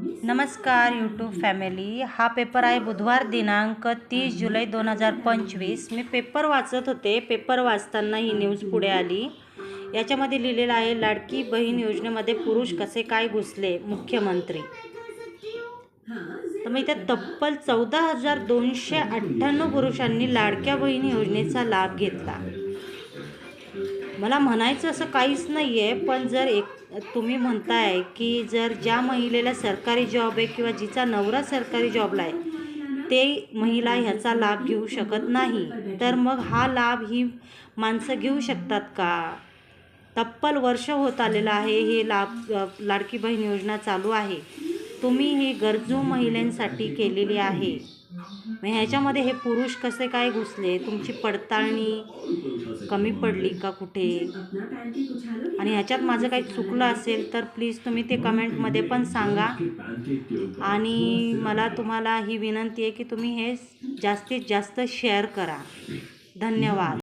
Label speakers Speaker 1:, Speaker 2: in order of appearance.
Speaker 1: नमस्कार YouTube family. हा paper आहे बुधवार दिनांक 30 जुलै 2025। मी पेपर वाचत होते। पेपर वाचताना ही न्यूज पुढे आली। याच्यामध्ये लिहिलेलं आहे, लाडकी बहीण योजनेमध्ये पुरुष कसे काय घुसले मुख्यमंत्री। तर मी त्या तब्बल 14,298 पुरुषांनी लाडक्या बहीण योजनेचा लाभ घेतला। मला म्हणायचं असं काहीच नाही आहे, पण जर तुम्ही म्हणताय की जर ज्या महिलेला सरकारी जॉब आहे किंवा जिचा नवरा सरकारी जॉबला आहे ते महिला ह्याचा लाभ घेऊ शकत नाही, तर मग हा लाभ ही माणसं घेऊ शकतात का? तब्बल वर्ष होत आलेलं आहे हे लाडकी बहीण योजना चालू आहे। तुम्ही ही गरजू महिलांसाठी केलेली आहे। मग ह्याच्यामध्ये हे पुरुष कसे काय घुसले? तुमची पडताळणी कमी पडली का कुठे? आणि ह्याच्यात माझं काही चुकलं असेल तर प्लीज तुम्ही ते कमेंटमध्ये पण सांगा। आणि मला तुम्हाला ही विनंती आहे की तुम्ही हे जास्तीत जास्त शेअर करा। धन्यवाद।